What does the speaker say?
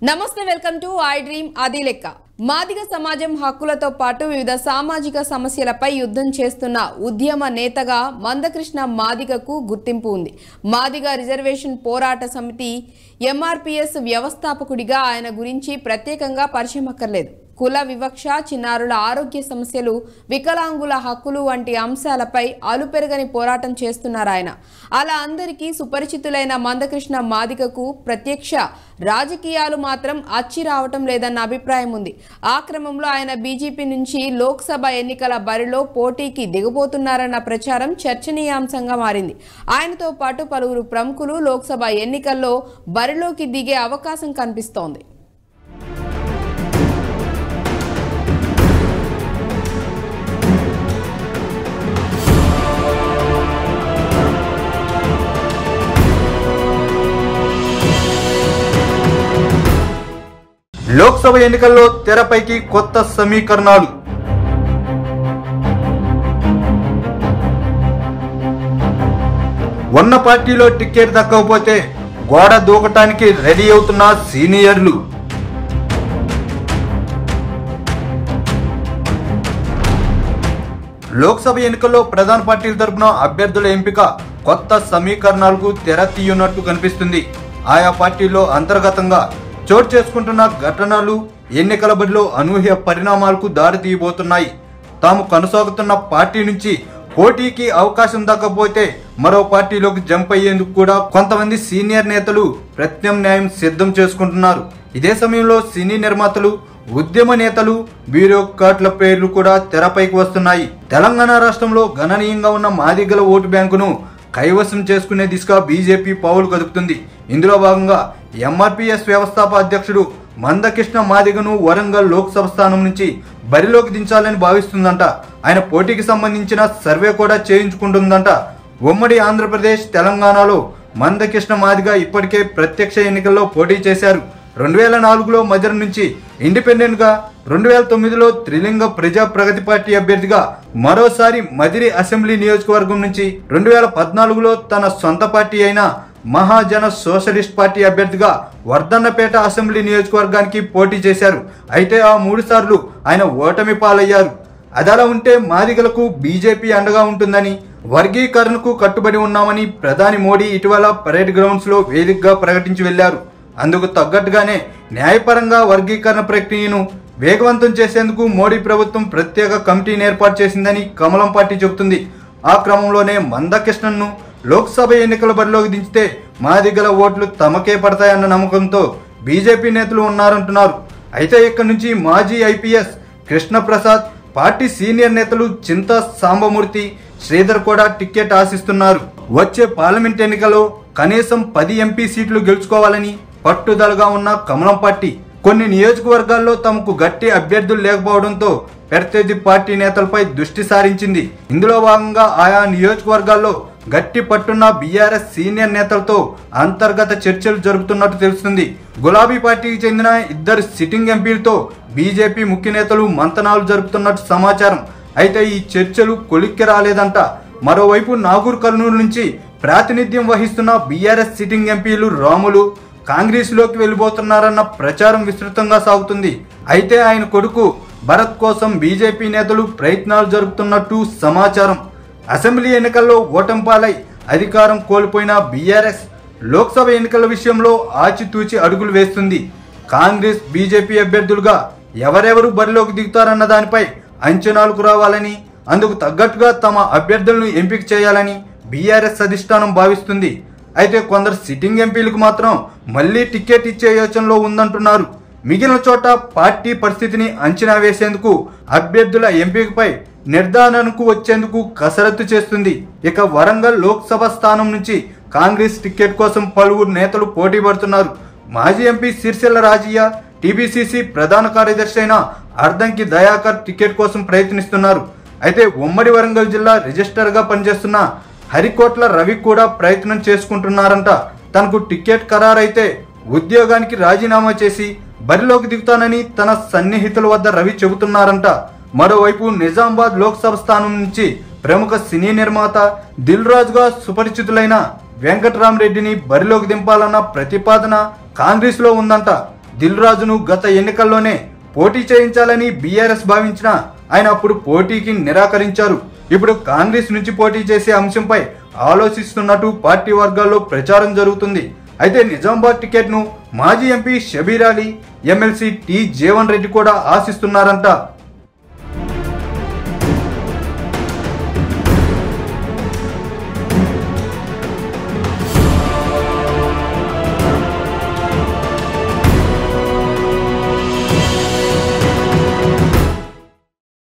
నమస్తే welcome to I dream అది లెక్క. మాదిగ సమాజం హక్కులతో పాటు వివిధ సామాజిక సమస్యలపై యుద్ధం చేస్తున్న ఉద్యమ నేతగా మందకృష్ణ మాదిగకు గుర్తింపు ఉంది. మాదిగ రిజర్వేషన్ పోరాట సమితి ఎంఆర్పీఎస్ వ్యవస్థాపకుడిగా ఆయన గురించి ప్రత్యేకంగా పరిచయం అక్కర్లేదు. కుల వివక్ష, చిన్నారుల ఆరోగ్య సమస్యలు, వికలాంగుల హక్కులు వంటి అంశాలపై అలుపెరగని పోరాటం చేస్తున్నారు ఆయన. అలా అందరికీ సుపరిచితులైన మందకృష్ణ మాదిగకు ప్రత్యక్ష రాజకీయాలు మాత్రం అచ్చి రావటం లేదన్న అభిప్రాయం ఉంది. ఆ క్రమంలో ఆయన బీజేపీ నుంచి లోక్సభ ఎన్నికల బరిలో పోటీకి దిగబోతున్నారన్న ప్రచారం చర్చనీయాంశంగా మారింది. ఆయనతో పాటు పలువురు ప్రముఖులు లోక్సభ ఎన్నికల్లో బరిలోకి దిగే అవకాశం కనిపిస్తోంది. లోక్సభ ఎన్నికల్లో తెరపైకి కొత్త సమీకరణాలు. ఉన్న పార్టీలో టికెట్ దక్కకపోతే గోడ దూకటానికి రెడీ అవుతున్న సీనియర్లు. లోక్సభ ఎన్నికల్లో ప్రధాన పార్టీల తరపున అభ్యర్థుల ఎంపిక కొత్త సమీకరణాలకు తెర తీయనట్టు కనిపిస్తుంది. ఆయా పార్టీల్లో అంతర్గతంగా చోటు చేసుకుంటున్న ఘటనలు ఎన్నికల బడిలో అనూహ్య పరిణామాలకు దారి తీయబోతున్నాయి. తాము కొనసాగుతున్న పార్టీ నుంచి పోటీకి అవకాశం దక్కకపోతే మరో పార్టీలోకి జంప్ అయ్యేందుకు కూడా కొంతమంది సీనియర్ నేతలు ప్రత్యామ్నాయం సిద్ధం చేసుకుంటున్నారు. ఇదే సమయంలో సినీ నిర్మాతలు, ఉద్యమ నేతలు, బ్యూరోక్రాట్ల పేర్లు కూడా తెరపైకి వస్తున్నాయి. తెలంగాణ రాష్ట్రంలో గణనీయంగా ఉన్న మాదిగల ఓటు బ్యాంకును కైవసం చేసుకునే దిశగా బీజేపీ పావులు కదుపుతుంది. ఇందులో భాగంగా ఎంఆర్పీఎస్ వ్యవస్థాపక అధ్యక్షుడు మందకృష్ణ మాదిగను వరంగల్ లోక్సభ స్థానం నుంచి బరిలోకి దించాలని భావిస్తుందంట. ఆయన పోటీకి సంబంధించిన సర్వే కూడా చేయించుకుంటుందంట. ఉమ్మడి ఆంధ్రప్రదేశ్, తెలంగాణలో మందకృష్ణ మాదిగ ఇప్పటికే ప్రత్యక్ష ఎన్నికల్లో పోటీ చేశారు. 2004లో మధ్య నుంచి ఇండిపెండెంట్ గా, 2009లో త్రిలింగ ప్రజా ప్రగతి పార్టీ అభ్యర్థిగా, మరోసారి మదిరి అసెంబ్లీ నియోజకవర్గం నుంచి 2014లో తన సొంత పార్టీ అయిన మహాజన సోషలిస్ట్ పార్టీ అభ్యర్థిగా వర్ధన్నపేట అసెంబ్లీ నియోజకవర్గానికి పోటీ చేశారు. అయితే ఆ 3 సార్లు ఆయన ఓటమి పాలయ్యారు. అదలా ఉంటే మాదిగలకు బీజేపీ అండగా ఉంటుందని, వర్గీకరణకు కట్టుబడి ఉన్నామని ప్రధాని మోడీ ఇటీవల పరేడ్ గ్రౌండ్స్ లో వేదికగా ప్రకటించి వెళ్లారు. అందుకు తగ్గట్టుగానే న్యాయపరంగా వర్గీకరణ ప్రక్రియను వేగవంతం చేసేందుకు మోడీ ప్రభుత్వం ప్రత్యేక కమిటీని ఏర్పాటు చేసిందని కమలం పార్టీ చెబుతుంది. ఆ క్రమంలోనే మందకృష్ణన్ను లోక్సభ ఎన్నికల బరిలోకి దించితే మాదిగల ఓట్లు తమకే పడతాయన్న నమ్మకంతో బీజేపీ నేతలు ఉన్నారంటున్నారు. అయితే ఇక్కడి నుంచి మాజీ ఐపీఎస్ కృష్ణప్రసాద్, పార్టీ సీనియర్ నేతలు చింతా సాంబమూర్తి, శ్రీధర్ కూడా టికెట్ ఆశిస్తున్నారు. వచ్చే పార్లమెంట్ ఎన్నికల్లో కనీసం 10 ఎంపీ సీట్లు గెలుచుకోవాలని పట్టుదలగా ఉన్న కమలం పార్టీ కొన్ని నియోజకవర్గాల్లో తమకు గట్టి అభ్యర్థులు లేకపోవడంతో ప్రత్యర్థి పార్టీ నేతలపై దృష్టి సారించింది. ఇందులో భాగంగా ఆయా నియోజకవర్గాల్లో గట్టి పట్టున్న బీఆర్ఎస్ సీనియర్ నేతలతో అంతర్గత చర్చలు జరుపుతున్నట్టు తెలుస్తుంది. గులాబీ పార్టీకి చెందిన 2 సిట్టింగ్ ఎంపీలతో బీజేపీ ముఖ్య నేతలు మంతనాలు జరుపుతున్నట్టు సమాచారం. అయితే ఈ చర్చలు కొలిక్కి రాలేదంట. మరోవైపు నాగూర్ కర్నూలు నుంచి ప్రాతినిధ్యం వహిస్తున్న బీఆర్ఎస్ సిట్టింగ్ ఎంపీలు రాములు కాంగ్రెస్ లోకి వెళ్లిపోతున్నారన్న ప్రచారం విస్తృతంగా సాగుతుంది. అయితే ఆయన కొడుకు భరత్ కోసం బీజేపీ నేతలు ప్రయత్నాలు జరుపుతున్నట్టు సమాచారం. అసెంబ్లీ ఎన్నికల్లో ఓటమి పాలై అధికారం కోల్పోయిన బీఆర్ఎస్ లోక్సభ ఎన్నికల విషయంలో ఆచితూచి అడుగులు వేస్తుంది. కాంగ్రెస్, బీజేపీ అభ్యర్థులుగా ఎవరెవరు బరిలోకి దిగుతారన్న దానిపై అంచనాలకు రావాలని, అందుకు తగ్గట్టుగా తమ అభ్యర్థులను ఎంపిక చేయాలని బీఆర్ఎస్ అధిష్టానం భావిస్తుంది. అయితే కొందరు సిట్టింగ్ ఎంపీలకు మాత్రం మళ్లీ టికెట్ ఇచ్చే యోచనలో ఉందంటున్నారు. మిగిలిన చోట పార్టీ పరిస్థితిని అంచనా వేసేందుకు, అభ్యర్థుల ఎంపికపై నిర్ధారణకు వచ్చేందుకు కసరత్తు చేస్తుంది. ఇక వరంగల్ లోక్సభ స్థానం నుంచి కాంగ్రెస్ టికెట్ కోసం పలువురు నేతలు పోటీ పడుతున్నారు. మాజీ ఎంపీ సిరిసిల్ల రాజయ్య, టీపీసీసీ ప్రధాన కార్యదర్శి అయిన అర్దంకి దయాకర్ టికెట్ కోసం ప్రయత్నిస్తున్నారు. అయితే ఉమ్మడి వరంగల్ జిల్లా రిజిస్టర్గా పనిచేస్తున్న హరికోట్ల రవి కూడా ప్రయత్నం చేసుకుంటున్నారంట. తనకు టికెట్ ఖరారైతే ఉద్యోగానికి రాజీనామా చేసి బరిలోకి దిగుతానని తన సన్నిహితుల వద్ద రవి చెబుతున్నారంట. మరోవైపు నిజామాబాద్ లోక్సభ స్థానం నుంచి ప్రముఖ సినీ నిర్మాత దిల్ రాజుగా సుపరిచితులైన వెంకటరామరెడ్డిని బరిలోకి దింపాలన్న ప్రతిపాదన కాంగ్రెస్ లో ఉందంట. దిల్ రాజును గత ఎన్నికల్లోనే పోటీ చేయించాలని బీఆర్ఎస్ భావించినా ఆయన అప్పుడు పోటీకి నిరాకరించారు. ఇప్పుడు కాంగ్రెస్ నుంచి పోటీ చేసే అంశంపై ఆలోచిస్తున్నట్టు పార్టీ వర్గాల్లో ప్రచారం జరుగుతుంది. అయితే నిజామాబాద్ టికెట్ను మాజీ MP Shabbir Ali, MLC T Jeevan Reddy కూడా ఆశిస్తున్నారంట.